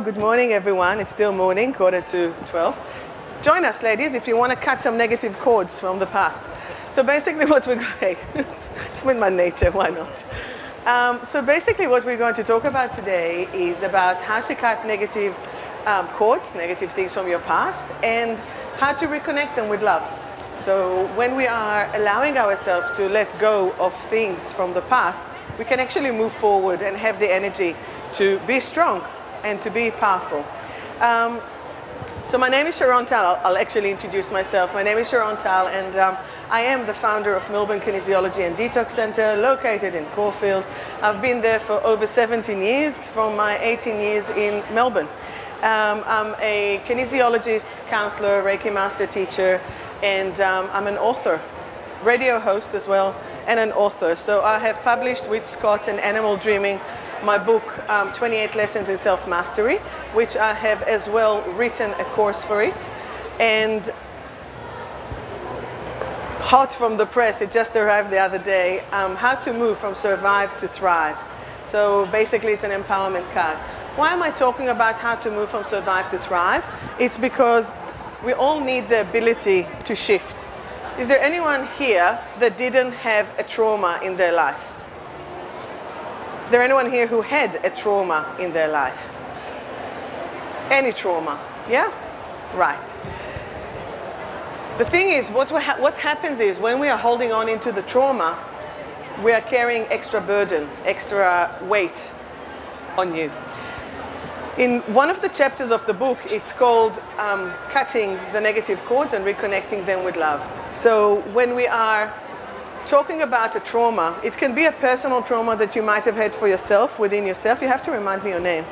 Good morning, everyone. It's still morning, 11:45. Join us, ladies, if you want to cut some negative cords from the past. So basically what we're going it's with my nature, why not? So basically what we're going to talk about today is about how to cut negative cords, negative things from your past, and how to reconnect them with love. So when we are allowing ourselves to let go of things from the past, we can actually move forward and have the energy to be strong and to be powerful. So my name is Sharon Tal. I'll actually introduce myself. My name is Sharon Tal, and I am the founder of Melbourne Kinesiology and Detox Centre, located in Caulfield. I've been there for over 17 years, from my 18 years in Melbourne. I'm a kinesiologist, counsellor, Reiki master teacher, and I'm an author, radio host as well, and an author. So I have published with Scott and Animal Dreaming my book, 28 Lessons in Self-Mastery, which I have as well written a course for it. And hot from the press, it just arrived the other day, how to move from survive to thrive. So basically it's an empowerment card. Why am I talking about how to move from survive to thrive? It's because we all need the ability to shift. Is there anyone here that didn't have a trauma in their life? Is there anyone here who had a trauma in their life? Any trauma? Yeah? Right. The thing is, what happens is when we are holding on into the trauma, we are carrying extra burden, extra weight on you. In one of the chapters of the book, it's called Cutting the Negative Cords and Reconnecting Them with Love. So when we are talking about a trauma, it can be a personal trauma that you might have had for yourself, within yourself. You have to remind me your name.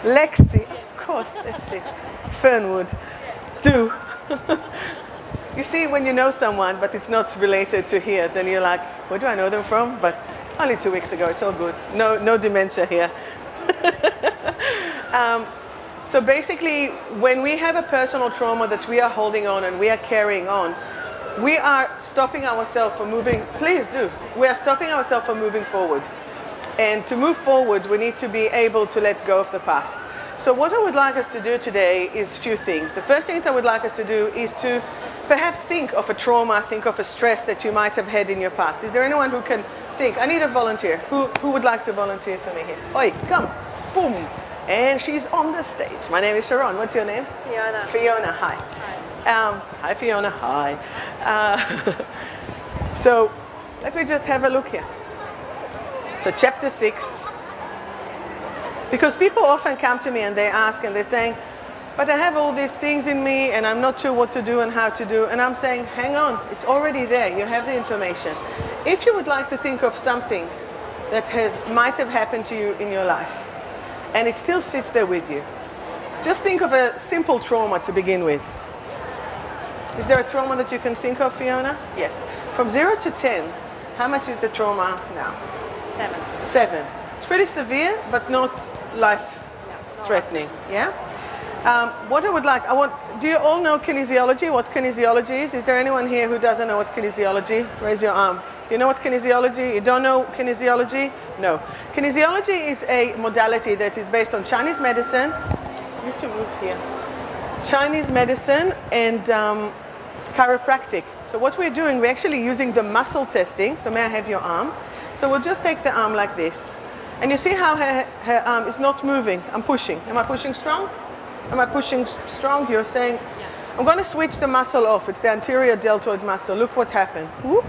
Lexi. Lexi, of course, that's it. Fernwood. Do. You see, when you know someone, but it's not related to here, then you're like, where do I know them from? But only 2 weeks ago, it's all good. No dementia here. So basically, when we have a personal trauma that we are holding on and we are carrying on, we are stopping ourselves from moving. Please do. We are stopping ourselves from moving forward. And to move forward, we need to be able to let go of the past. So what I would like us to do today is a few things. The first thing that I would like us to do is to perhaps think of a trauma, think of a stress that you might have had in your past. Is there anyone who can think? I need a volunteer. Who would like to volunteer for me here? Oi, come. Boom. And she's on the stage. My name is Sharon. What's your name? Fiona. Fiona, hi. Hi Fiona, hi. So let me just have a look here. So chapter 6, because people often come to me and they ask and they're saying, but I have all these things in me and I'm not sure what to do and how to do. And I'm saying, hang on, it's already there. You have the information. If you would like to think of something that might have happened to you in your life and it still sits there with you, just think of a simple trauma to begin with. Is there a trauma that you can think of, Fiona? Yes. From 0 to 10, how much is the trauma now? 7. 7. It's pretty severe, but not life-threatening. Yeah? What I would like, do you all know kinesiology, what kinesiology is? Is there anyone here who doesn't know what kinesiology? Raise your arm. Do you know what kinesiology? You don't know kinesiology? No. Kinesiology is a modality that is based on Chinese medicine. I need to move here. Chinese medicine and chiropractic. So what we're doing, we're actually using the muscle testing. So may I have your arm? So we'll just take the arm like this. And you see how her arm is not moving. I'm pushing. Am I pushing strong? Am I pushing strong? You're saying, yeah. I'm going to switch the muscle off. It's the anterior deltoid muscle. Look what happened. Whoop.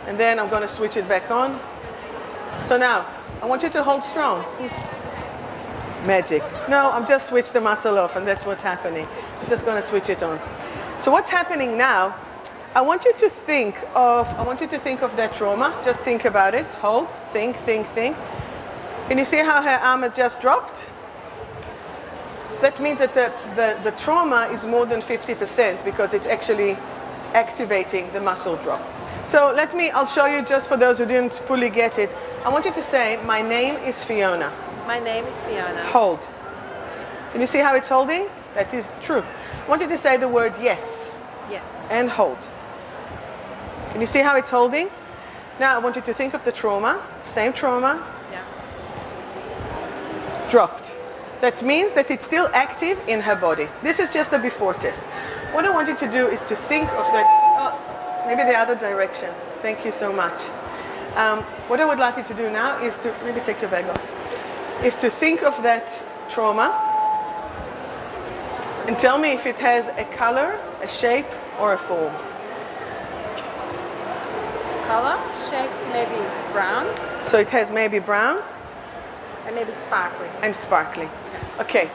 And then I'm going to switch it back on. So now, I want you to hold strong. Magic. No, I'm just switched the muscle off and that's what's happening. I'm just going to switch it on. So what's happening now, I want you to think of that trauma. Just think about it. Hold, think. Can you see how her arm has just dropped? That means that the trauma is more than 50% because it's actually activating the muscle drop. So I'll show you just for those who didn't fully get it. I want you to say, my name is Fiona. My name is Fiona. Hold. Can you see how it's holding? That is true. I want you to say the word yes. Yes. And hold. Can you see how it's holding? Now I want you to think of the trauma, same trauma. Yeah. Dropped. That means that it's still active in her body. This is just a before test. What I want you to do is to think of that, maybe the other direction. Thank you so much. What I would like you to do now is to, maybe take your bag off, is to think of that trauma and tell me if it has a color, a shape, or a form. Color, shape, maybe brown. So it has maybe brown And maybe sparkly. and sparkly. Okay,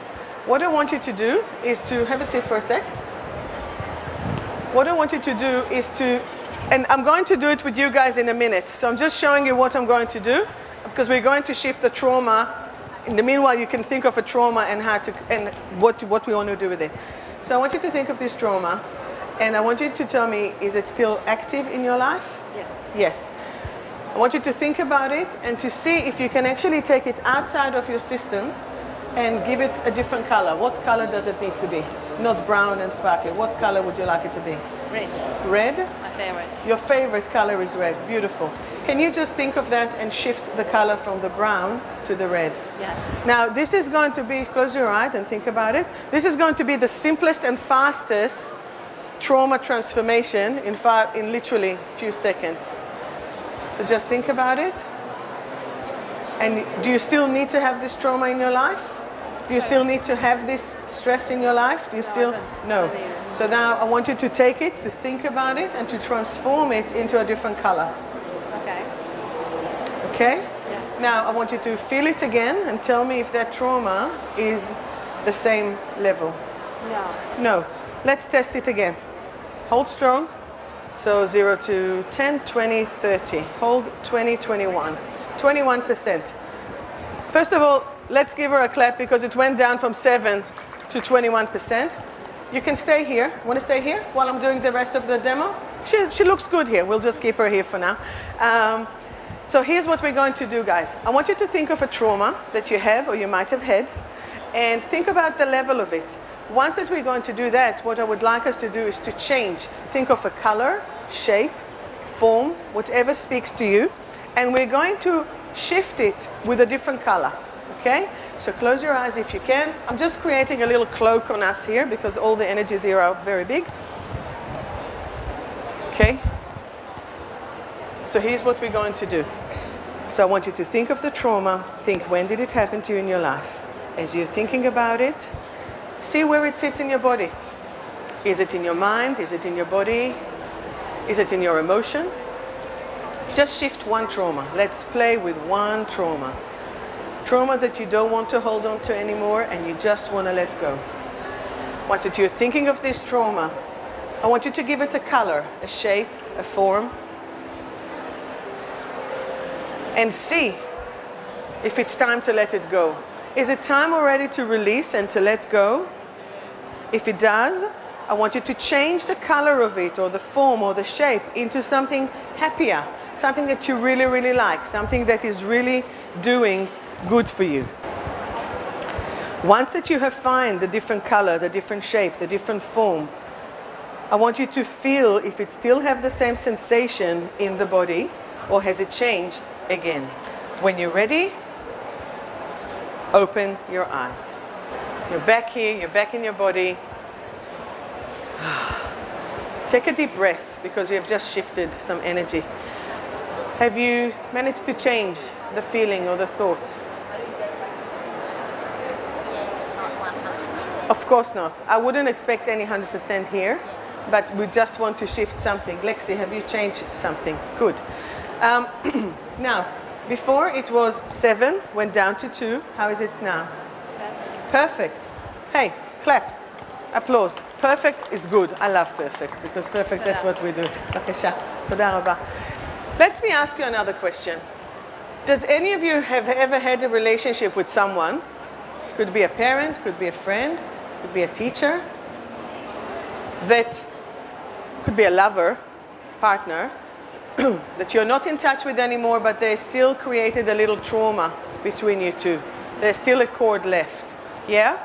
what I want you to do is to have a seat for a sec. What I want you to do is to, and I'm going to do it with you guys in a minute. So I'm just showing you what I'm going to do because we're going to shift the trauma. In the meanwhile, you can think of a trauma and how to, and what we want to do with it. So I want you to think of this trauma and I want you to tell me, is it still active in your life? Yes. Yes. I want you to think about it and to see if you can actually take it outside of your system and give it a different color. What color does it need to be? Not brown and sparkly. What color would you like it to be? Red. Red? My favorite. Your favorite color is red. Beautiful. Can you just think of that and shift the color from the brown to the red? Yes. Now, this is going to be, close your eyes and think about it. This is going to be the simplest and fastest trauma transformation in literally a few seconds. So just think about it. And do you still need to have this trauma in your life? Do you still need to have this stress in your life? Do you still? No. So now I want you to take it, to think about it, and to transform it into a different color. Okay. Okay? Yes. Now I want you to feel it again and tell me if that trauma is the same level. No. No. Let's test it again. Hold strong. So 0 to 10, 20, 30. Hold 20, 21. 21%. First of all, let's give her a clap because it went down from 7 to 21%. You can stay here. Want to stay here while I'm doing the rest of the demo? She looks good here. We'll just keep her here for now. So here's what we're going to do, guys. I want you to think of a trauma that you have or you might have had and think about the level of it. Once that we're going to do that, what I would like us to do is to change. Think of a color, shape, form, whatever speaks to you. And we're going to shift it with a different color, okay? So close your eyes if you can. I'm just creating a little cloak on us here because all the energies here are very big. Okay? So here's what we're going to do. So I want you to think of the trauma. Think, when did it happen to you in your life? As you're thinking about it, see where it sits in your body. Is it in your mind? Is it in your body? Is it in your emotion? Just shift one trauma. Let's play with one trauma. Trauma that you don't want to hold on to anymore and you just want to let go. Once that you're thinking of this trauma, I want you to give it a color, a shape, a form, and see if it's time to let it go. Is it time already to release and to let go? If it does, I want you to change the color of it or the form or the shape into something happier, something that you really, really like, something that is really doing good for you. Once that you have found the different color, the different shape, the different form, I want you to feel if it still have the same sensation in the body or has it changed again. When you're ready, open your eyes. You're back here, you're back in your body. Take a deep breath because you have just shifted some energy. Have you managed to change the feeling or the thought? Of course not. I wouldn't expect any 100% here, but we just want to shift something. Lexi, have you changed something? Good. Now, before it was 7, went down to 2. How is it now? Perfect. Hey, claps. Applause. Perfect is good. I love perfect because perfect, that's what we do. בבקשה. תודה רבה. Let me ask you another question. Does any of you have ever had a relationship with someone? Could be a parent, could be a friend, could be a teacher, that could be a lover, partner, that you're not in touch with anymore, but they still created a little trauma between you two. There's still a cord left. Yeah?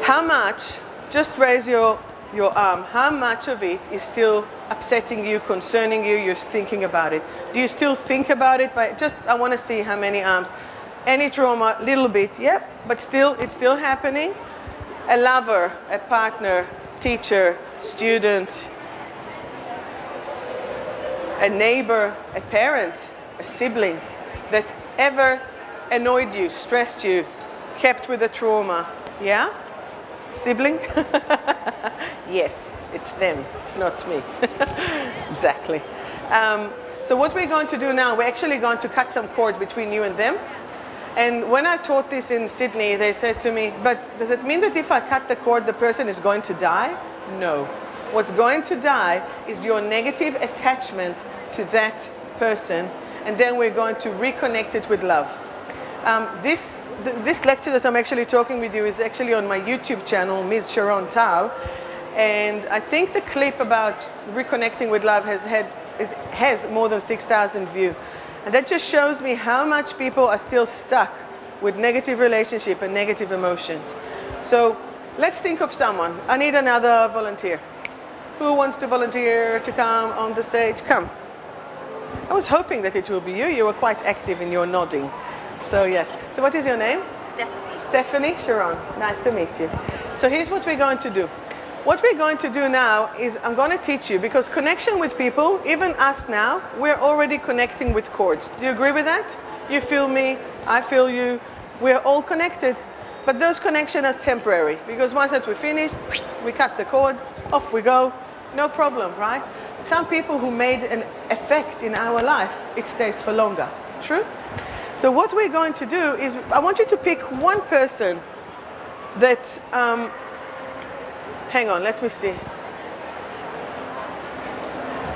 How much, just raise your arm, how much of it is still upsetting you, concerning you, you're thinking about it? Do you still think about it? I want to see how many arms. Any trauma, little bit, yep, but still, it's still happening. A lover, a partner, teacher, student, a neighbor, a parent, a sibling that ever annoyed you, stressed you, kept with a trauma, yeah? Sibling? Yes, it's them, it's not me. Exactly. So what we're going to do now, we're actually going to cut some cord between you and them. And when I taught this in Sydney, they said to me, but does it mean that if I cut the cord, the person is going to die? No. What's going to die is your negative attachment to that person, and then we're going to reconnect it with love. This lecture that I'm actually talking with you is actually on my YouTube channel, Ms. Sharon Tal, and I think the clip about reconnecting with love has more than 6,000 views. And that just shows me how much people are still stuck with negative relationship and negative emotions. So let's think of someone. I need another volunteer. Who wants to volunteer to come on the stage? Come. I was hoping that it will be you. You were quite active in your nodding. So yes. So what is your name? Stephanie. Stephanie Sharon. Nice to meet you. So here's what we're going to do. What we're going to do now is I'm going to teach you, because connection with people, even us now, we're already connecting with cords. Do you agree with that? You feel me, I feel you, we're all connected. But those connections are temporary, because once that we finish, we cut the cord, off we go, no problem, right? Some people who made an effect in our life, it stays for longer. True? So what we're going to do is, I want you to pick one person that, hang on, let me see.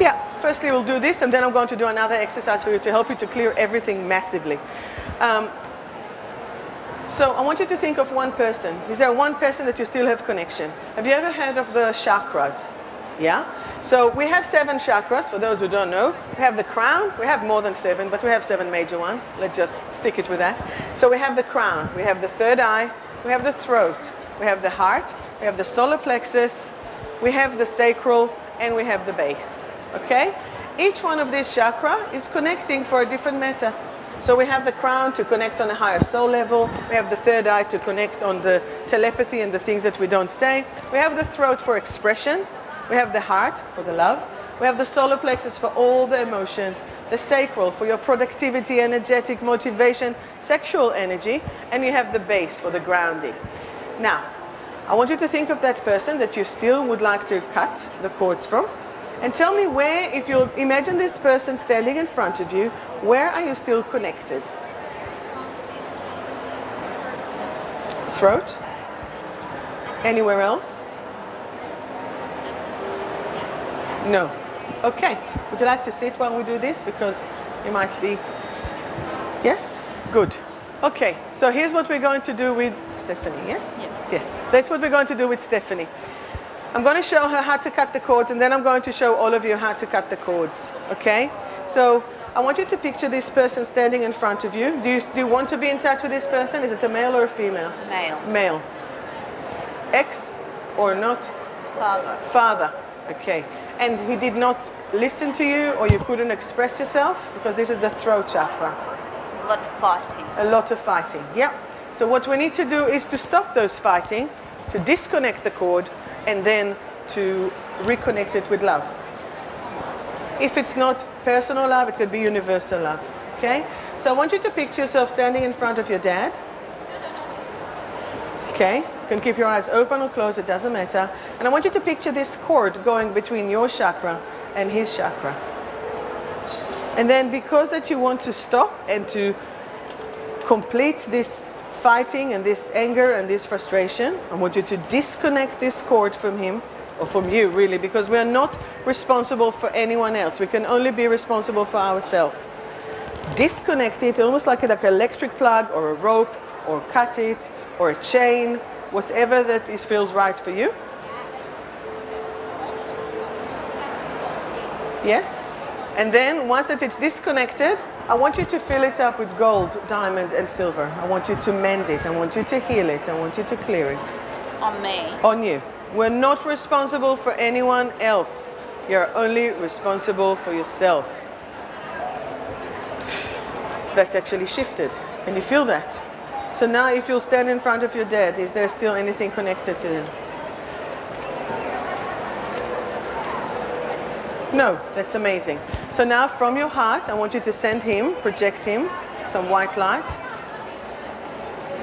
Yeah, firstly we'll do this, and then I'm going to do another exercise for you to help you to clear everything massively. So I want you to think of one person. Is there one person that you still have connection? Have you ever heard of the chakras? Yeah? So we have 7 chakras, for those who don't know. We have the crown. We have more than 7, but we have 7 major ones. Let's just stick it with that. So we have the crown. We have the third eye. We have the throat. We have the heart. We have the solar plexus. We have the sacral. And we have the base. Okay? Each one of these chakras is connecting for a different matter. So we have the crown to connect on a higher soul level. We have the third eye to connect on the telepathy and the things that we don't say. We have the throat for expression. We have the heart for the love. We have the solar plexus for all the emotions. The sacral for your productivity, energetic, motivation, sexual energy. And you have the base for the grounding. Now, I want you to think of that person that you still would like to cut the cords from. And tell me where, if you imagine this person standing in front of you, where are you still connected? Throat? Anywhere else? No. Okay. Would you like to sit while we do this? Because you might be... Yes? Good. Okay. So here's what we're going to do with Stephanie, yes? Yes. Yes. That's what we're going to do with Stephanie. I'm going to show her how to cut the cords, and then I'm going to show all of you how to cut the cords, okay? So I want you to picture this person standing in front of you. Do you want to be in touch with this person? Is it a male or a female? Male. Male. Ex or not? Father. Father, okay. And he did not listen to you, or you couldn't express yourself? Because this is the throat chakra. A lot of fighting. A lot of fighting, yeah. So what we need to do is to stop those fighting, to disconnect the cord, and then to reconnect it with love. If it's not personal love, it could be universal love, okay? So I want you to picture yourself standing in front of your dad. Okay, you can keep your eyes open or closed, it doesn't matter. And I want you to picture this cord going between your chakra and his chakra. And then because that you want to stop and to complete this fighting and this anger and this frustration, I want you to disconnect this cord from him, or from you really, because we are not responsible for anyone else. We can only be responsible for ourselves. Disconnect it, almost like an electric plug or a rope, or cut it, or a chain, whatever that feels right for you. Yes? And then once that it's disconnected, I want you to fill it up with gold, diamond, and silver. I want you to mend it. I want you to heal it. I want you to clear it. On me? On you. We're not responsible for anyone else. You're only responsible for yourself. That's actually shifted. Can you feel that? So now if you'll stand in front of your dad, is there still anything connected to him? No, that's amazing. So now from your heart, I want you to send him, project him, some white light.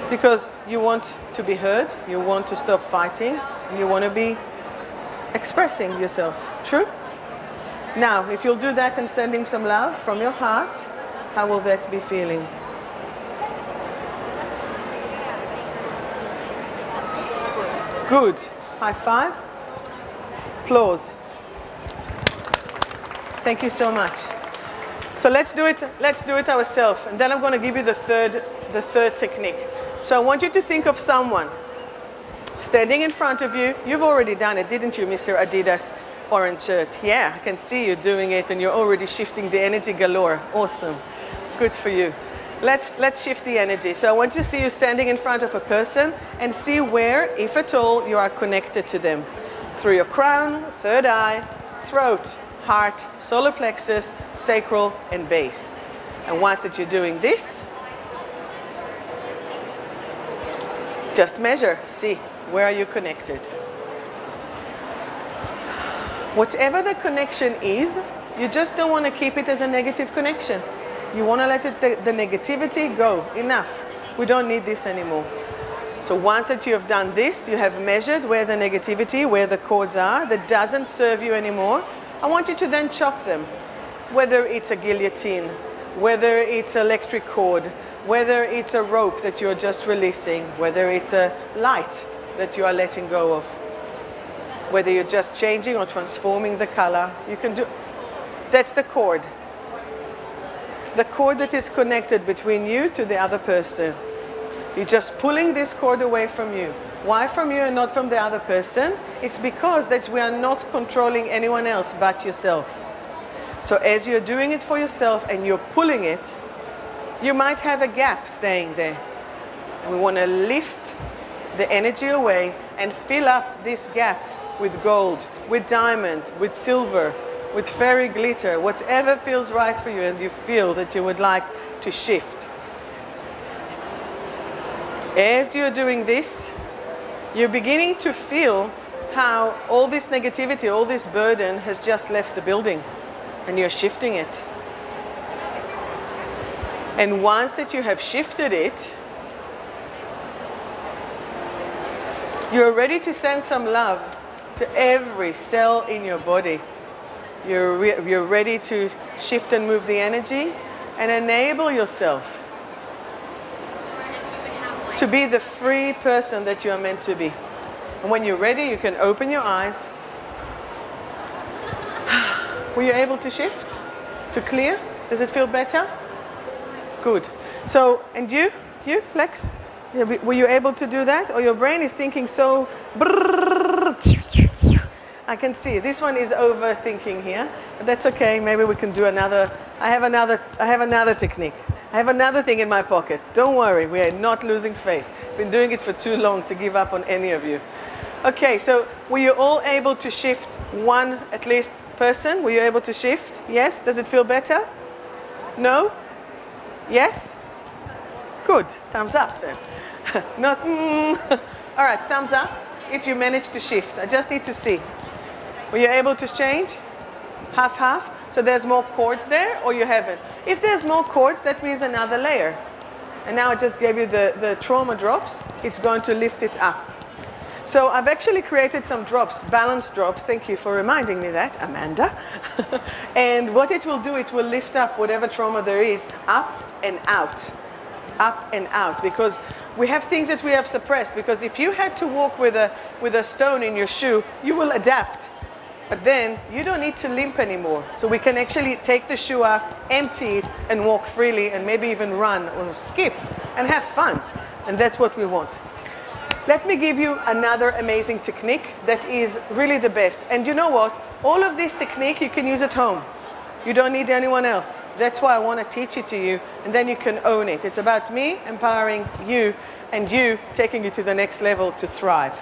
Because you want to be heard, you want to stop fighting, and you want to be expressing yourself. True? Now, if you'll do that and send him some love from your heart, how will that be feeling? Good. High five. Applause. Thank you so much. So let's do it ourselves, and then I'm going to give you the third technique. So I want you to think of someone standing in front of you. You've already done it, didn't you, Mr. Adidas orange shirt? Yeah, I can see you doing it, and you're already shifting the energy galore. Awesome. Good for you. Let's shift the energy. So I want you to see you standing in front of a person and see where, if at all, you are connected to them. Through your crown, third eye, throat, heart, solar plexus, sacral, and base. And once that you're doing this, just measure, see, where are you connected? Whatever the connection is, you just don't want to keep it as a negative connection. You want to let the negativity go. Enough. We don't need this anymore. So once that you have done this, you have measured where the negativity, where the cords are, that doesn't serve you anymore. I want you to then chop them, whether it's a guillotine, whether it's electric cord, whether it's a rope that you're just releasing, whether it's a light that you are letting go of, whether you're just changing or transforming the color. You can do, that's the cord. The cord that is connected between you to the other person. You're just pulling this cord away from you. Why from you and not from the other person? It's because that we are not controlling anyone else but yourself. So as you're doing it for yourself and you're pulling it, you might have a gap staying there. And we want to lift the energy away and fill up this gap with gold, with diamond, with silver, with fairy glitter, whatever feels right for you and you feel that you would like to shift. As you're doing this, you're beginning to feel how all this negativity, all this burden has just left the building, and you're shifting it. And once that you have shifted it, you're ready to send some love to every cell in your body. You're ready to shift and move the energy and enable yourself to be the free person that you are meant to be. And when you're ready, you can open your eyes. Were you able to shift? To clear? Does it feel better? Good. So, and you, Lex? Were you able to do that? Or your brain is thinking so... I can see. This one is overthinking here. But that's okay. Maybe we can do another... I have another technique. I have another thing in my pocket. Don't worry, we are not losing faith. Been doing it for too long to give up on any of you. Okay, so were you all able to shift one, at least, person? Were you able to shift? Yes? Does it feel better? No? Yes? Good. Thumbs up then. Not All right, thumbs up if you managed to shift. I just need to see. Were you able to change? Half-half? So there's more cords there, or you haven't? If there's more cords, that means another layer. And now I just gave you the trauma drops. It's going to lift it up. So I've actually created some drops, balance drops. Thank you for reminding me that, Amanda. And what it will do, it will lift up whatever trauma there is, up and out. Up and out. Because we have things that we have suppressed. Because if you had to walk with a stone in your shoe, you will adapt. But then you don't need to limp anymore. So we can actually take the shoe out, empty it, and walk freely, and maybe even run or skip and have fun. And that's what we want. Let me give you another amazing technique that is really the best. And you know what? All of this technique you can use at home. You don't need anyone else. That's why I want to teach it to you, and then you can own it. It's about me empowering you and you taking you to the next level to thrive.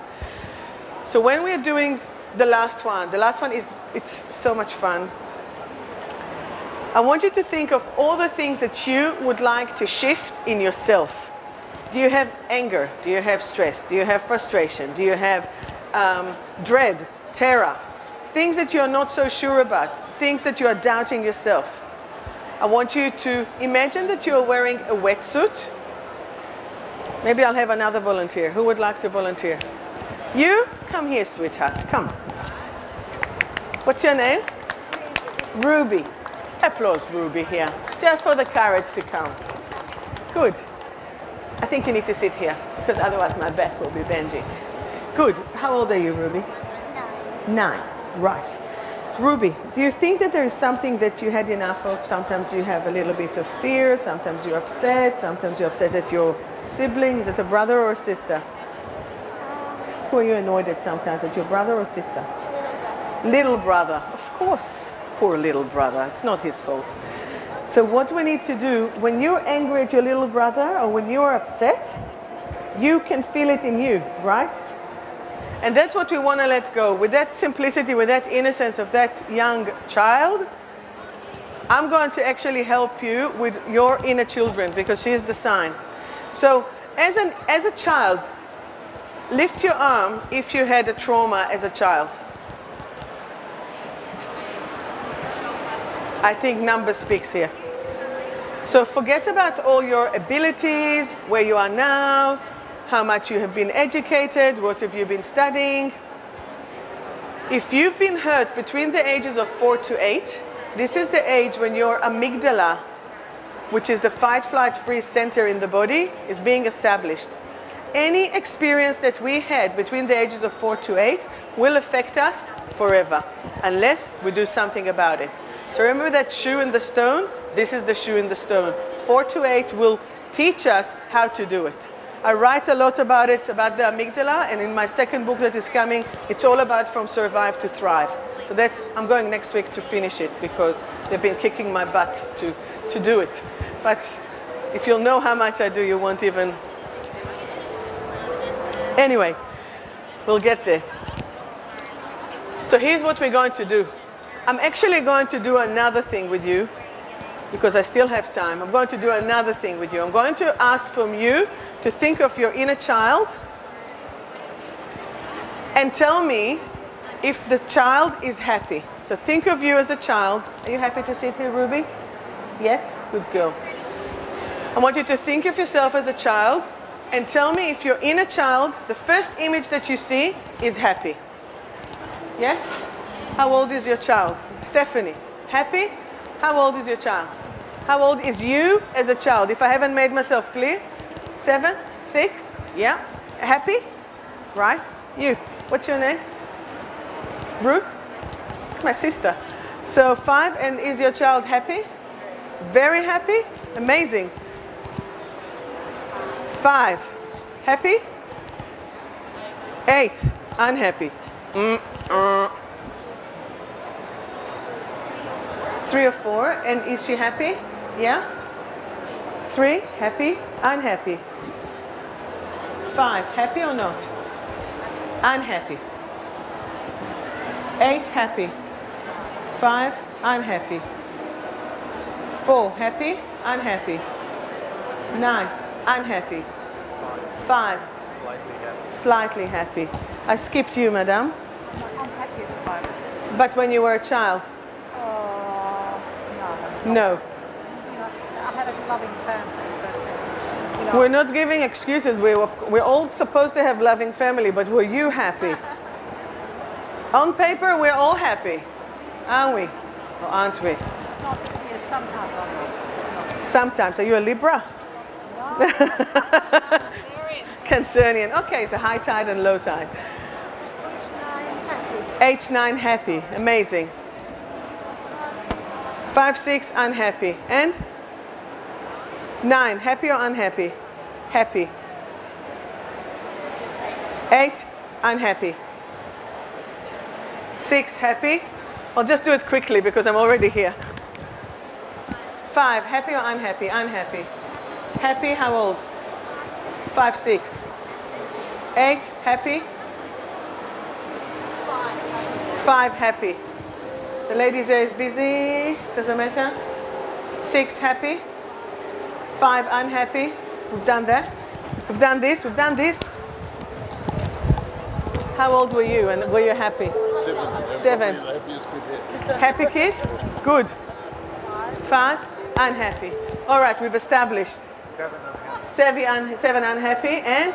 So when we're doing the last one is, it's so much fun. I want you to think of all the things that you would like to shift in yourself. Do you have anger? Do you have stress? Do you have frustration? Do you have dread, terror? Things that you're not so sure about, things that you are doubting yourself. I want you to imagine that you're wearing a wetsuit. Maybe I'll have another volunteer. Who would like to volunteer? You? Come here, sweetheart. Come. What's your name? Ruby. Applause, Ruby, here. Just for the courage to come. Good. I think you need to sit here, because otherwise my back will be bending. Good. How old are you, Ruby? 9. Right. Ruby, do you think that there is something that you had enough of? Sometimes you have a little bit of fear, sometimes you're upset at your sibling. Is it a brother or a sister? Who are you annoyed at sometimes? At your brother or sister? Little brother, of course. Poor little brother, it's not his fault. So what we need to do, when you're angry at your little brother or when you're upset, you can feel it in you, right? And that's what we want to let go. With that simplicity, with that innocence of that young child, I'm going to actually help you with your inner children, because she's the sign. So as a child, lift your arm if you had a trauma as a child. I think number speaks here. So forget about all your abilities, where you are now, how much you have been educated, what have you been studying. If you've been hurt between the ages of 4 to 8, this is the age when your amygdala, which is the fight, flight, freeze center in the body, is being established. Any experience that we had between the ages of 4 to 8 will affect us forever, unless we do something about it. So remember that shoe in the stone? This is the shoe in the stone. 4 to 8 will teach us how to do it. I write a lot about it, about the amygdala, and in my second book that is coming, it's all about from survive to thrive. So that's, I'm going next week to finish it, because they've been kicking my butt to do it. But if you'll know how much I do, you won't even... Anyway, we'll get there. So here's what we're going to do. I'm actually going to do another thing with you, because I still have time. I'm going to do another thing with you. I'm going to ask from you to think of your inner child and tell me if the child is happy. So think of you as a child. Are you happy to sit here, Ruby? Yes? Good girl. I want you to think of yourself as a child and tell me if your inner child, the first image that you see, is happy. Yes? How old is your child? Stephanie, happy? How old is your child? How old is you as a child? If I haven't made myself clear? 7, 6, yeah. Happy? Right. You, what's your name? Ruth? My sister. So 5, and is your child happy? Very happy? Amazing. 5, happy? 8, unhappy. 3 or 4, and is she happy? Yeah? 3, happy, unhappy. 5, happy or not? Unhappy. 8, happy. 5, unhappy. 4, happy, unhappy. 9, unhappy. 5, Slightly happy. slightly happy. I skipped you, madam. I'm happy at the moment. But when you were a child? No. No. You know, I had a loving family, but just, you know, We're not giving excuses. We're all supposed to have loving family, but were you happy? On paper, we're all happy, aren't we? Or aren't we? not, yeah, sometimes I'm not, but not. Sometimes. Are you a Libra? Cancerian. Okay, it's a high tide and low tide. H9 happy. H9 happy. Amazing. 5, 6 unhappy. And 9 happy or unhappy? Happy. 8 unhappy. 6 happy. I'll just do it quickly because I'm already here. 5 happy or unhappy? Unhappy. Happy, how old? 5, 6. 8 happy. 5 happy. The lady there is busy. Doesn't matter. 6 happy, 5 unhappy. We've done that. We've done this, we've done this. How old were you and were you happy? 7. Happy kid? Good. 5 unhappy. All right, we've established 7 unhappy and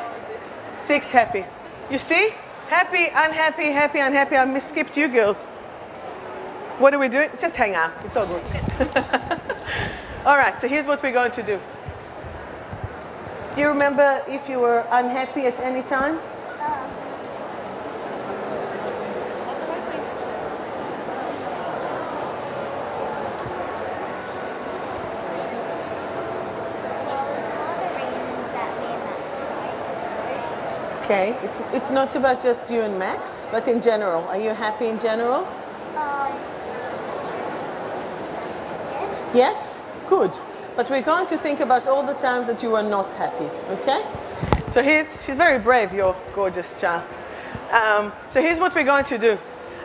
6 happy. You see? Happy, unhappy, happy, unhappy. I skipped you girls. What are we doing? Just hang out. It's all good. All right, so here's what we're going to do. Do you remember if you were unhappy at any time? Okay, it's not about just you and Max, but in general. Are you happy in general? Yes. Yes? Good. But we're going to think about all the times that you were not happy, okay? So she's very brave, your gorgeous child. So here's what we're going to do.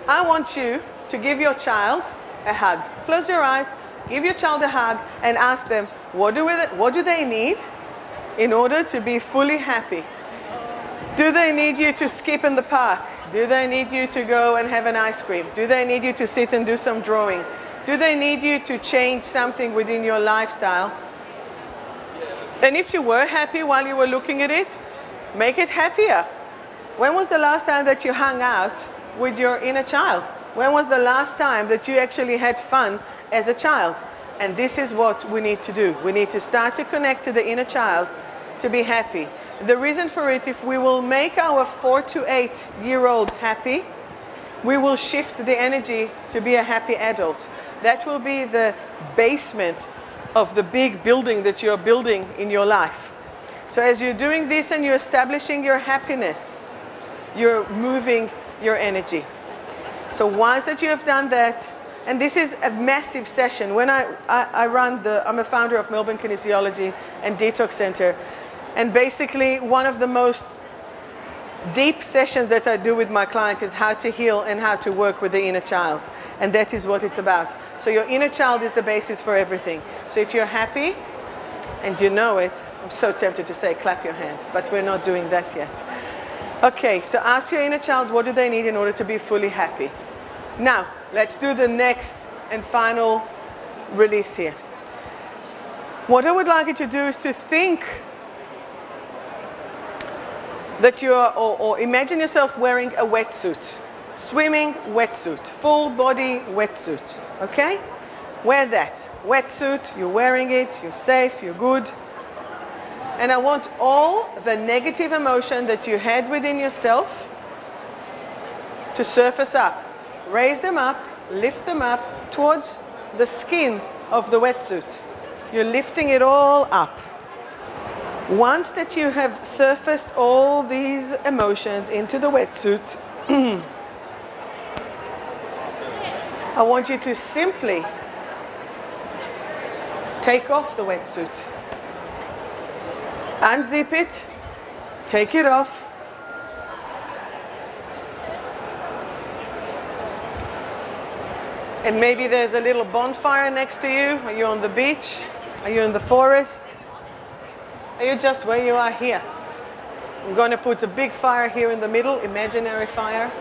I want you to give your child a hug. Close your eyes, give your child a hug and ask them, what do they need in order to be fully happy? Do they need you to skip in the park? Do they need you to go and have an ice cream? Do they need you to sit and do some drawing? Do they need you to change something within your lifestyle? And if you were happy while you were looking at it, make it happier. When was the last time that you hung out with your inner child? When was the last time that you actually had fun as a child? And this is what we need to do. We need to start to connect to the inner child to be happy. The reason for it, if we will make our 4 to 8-year-old happy, we will shift the energy to be a happy adult. That will be the basement of the big building that you're building in your life. So as you're doing this and you're establishing your happiness, you're moving your energy. So once that you have done that, and this is a massive session. When I'm a founder of Melbourne Kinesiology and Detox Centre. And basically, one of the most deep sessions that I do with my clients is how to heal and how to work with the inner child. And that is what it's about. So your inner child is the basis for everything. So if you're happy, and you know it, I'm so tempted to say clap your hand, but we're not doing that yet. Okay, so ask your inner child, what do they need in order to be fully happy? Now, let's do the next and final release here. What I would like you to do is to think that you're, or imagine yourself wearing a wetsuit, swimming wetsuit, full body wetsuit, okay? Wear that wetsuit, you're wearing it, you're safe, you're good. And I want all the negative emotion that you had within yourself to surface up. Raise them up, lift them up towards the skin of the wetsuit. You're lifting it all up. Once that you have surfaced all these emotions into the wetsuit, I want you to simply take off the wetsuit. Unzip it, take it off. And maybe there's a little bonfire next to you. Are you on the beach? Are you in the forest? Are you just where you are here? I'm going to put a big fire here in the middle, imaginary fire.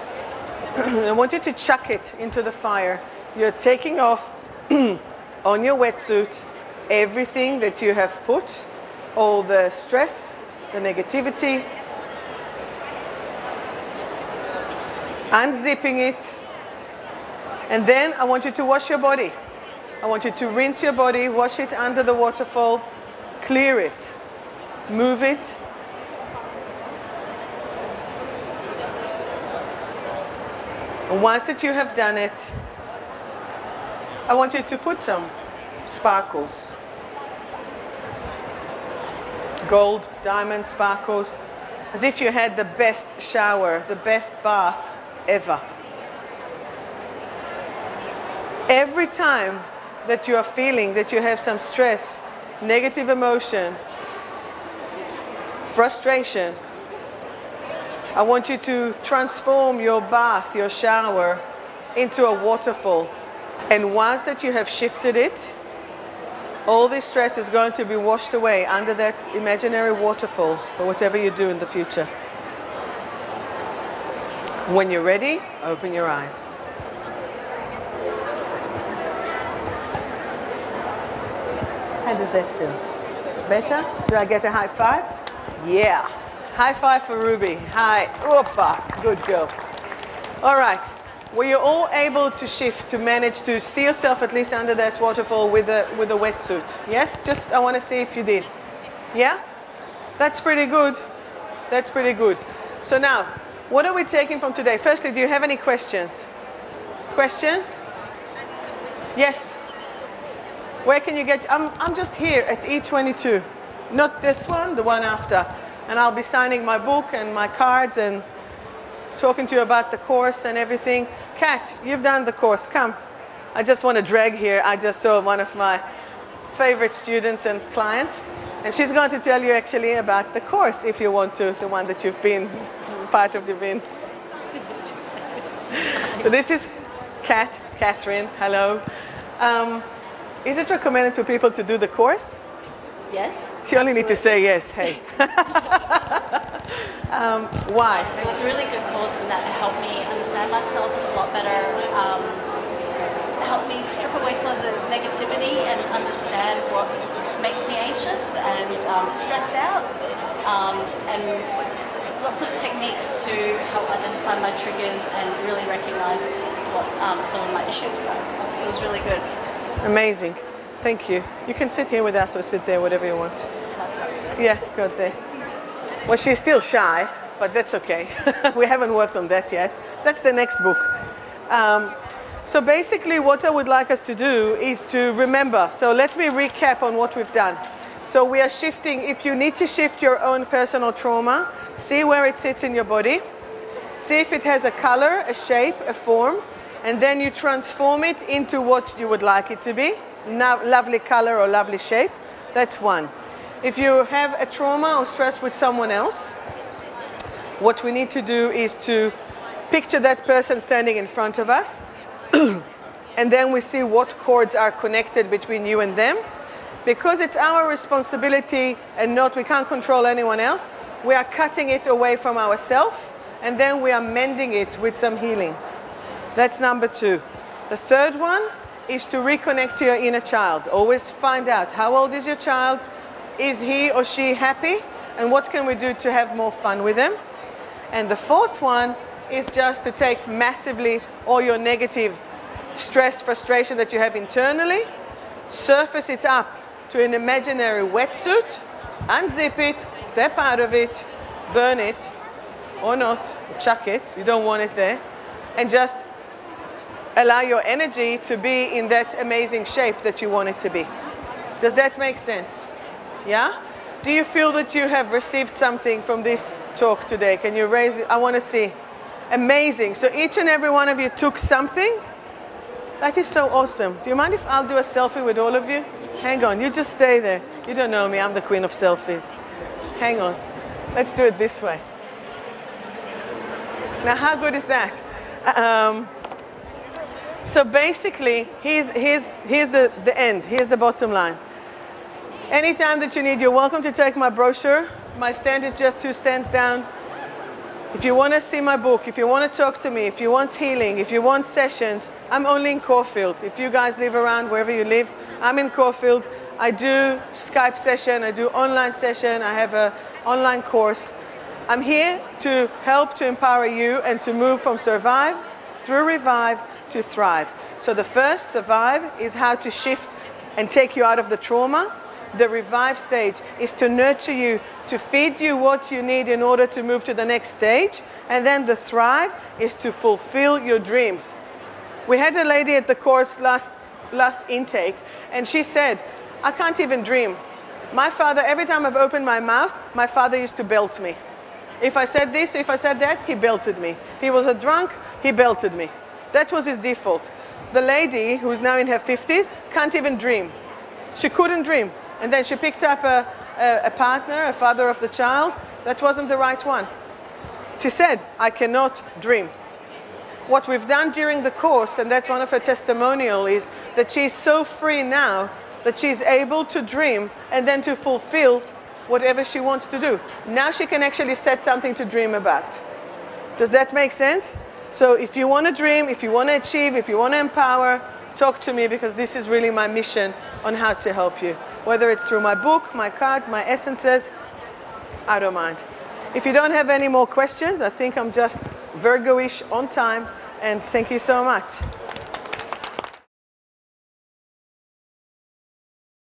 I want you to chuck it into the fire. You're taking off on your wetsuit everything that you have put, all the stress, the negativity, unzipping it. And then I want you to wash your body. I want you to rinse your body, wash it under the waterfall, clear it. Move it. And once that you have done it, I want you to put some sparkles. Gold, diamond sparkles. As if you had the best shower, the best bath ever. Every time that you are feeling that you have some stress, negative emotion, frustration, I want you to transform your bath, your shower, into a waterfall. And once that you have shifted it, All this stress is going to be washed away under that imaginary waterfall for whatever you do in the future. When you're ready, open your eyes. How does that feel? Better? Do I get a high five? Yeah. High five for Ruby. Hi. Opa. Good girl. All right. Were you all able to shift, to manage to see yourself at least under that waterfall with a wetsuit? Yes? Just, I want to see if you did. Yeah? That's pretty good. That's pretty good. So now, what are we taking from today? Firstly, do you have any questions? Questions? Yes. Where can you get? I'm just here at E22. Not this one, the one after. And I'll be signing my book and my cards and talking to you about the course and everything. Kat, you've done the course. Come. I just want to drag here. I just saw one of my favorite students and clients. And she's going to tell you actually about the course, if you want to, the one that you've been part of. So this is Catherine. Hello. Is it recommended to people to do the course? Yes. She only need to say yes. Hey. Why? It was a really good course and that helped me understand myself a lot better. Helped me strip away some of the negativity and understand what makes me anxious and stressed out. And lots of techniques to help identify my triggers and really recognize what some of my issues were. So it was really good. Amazing. Thank you. You can sit here with us or sit there, whatever you want. Yeah, go there. Well, she's still shy, but that's okay. We haven't worked on that yet. That's the next book. So basically what I would like us to do is to remember. So let me recap on what we've done. So we are shifting. If you need to shift your own personal trauma, see where it sits in your body. See if it has a color, a shape, a form, and then you transform it into what you would like it to be. Lovely color or lovely shape. That's one. If you have a trauma or stress with someone else, what we need to do is to picture that person standing in front of us, and then we see what cords are connected between you and them. Because it's our responsibility and not, we can't control anyone else, we are cutting it away from ourselves, and then we are mending it with some healing. That's number two. The third one is to reconnect to your inner child. Always find out, how old is your child? Is he or she happy? And what can we do to have more fun with them? And the fourth one is just to take massively all your negative stress, frustration that you have internally, surface it up to an imaginary wetsuit, unzip it, step out of it, burn it, or not, chuck it, you don't want it there, and just allow your energy to be in that amazing shape that you want it to be. Does that make sense? Yeah? Do you feel that you have received something from this talk today? Can you raise it? I want to see. Amazing. So each and every one of you took something? That is so awesome. Do you mind if I'll do a selfie with all of you? Hang on, you just stay there. You don't know me, I'm the queen of selfies. Hang on. Let's do it this way. Now, how good is that? So basically, here's the end. Here's the bottom line. Anytime that you need, you're welcome to take my brochure. My stand is just 2 stands down. If you want to see my book, if you want to talk to me, if you want healing, if you want sessions, I'm only in Caulfield. If you guys live around wherever you live, I'm in Caulfield. I do Skype session, I do online session, I have an online course. I'm here to help to empower you and to move from survive through revive to thrive. So the first, survive, is how to shift and take you out of the trauma. The revive stage is to nurture you, to feed you what you need in order to move to the next stage. And then the thrive is to fulfill your dreams. We had a lady at the course last intake, and she said, I can't even dream. My father, every time I've opened my mouth, my father used to belt me. If I said this, if I said that, he belted me. He was a drunk, he belted me. That was his default. The lady, who's now in her 50s, can't even dream. She couldn't dream. And then she picked up a partner, a father of the child. That wasn't the right one. She said, I cannot dream. What we've done during the course, and that's one of her testimonials, is that she's so free now that she's able to dream and then to fulfill whatever she wants to do. Now she can actually set something to dream about. Does that make sense? So if you want to dream, if you want to achieve, if you want to empower, talk to me, because this is really my mission on how to help you. Whether it's through my book, my cards, my essences, I don't mind. If you don't have any more questions, I think I'm just Virgo-ish on time, and thank you so much.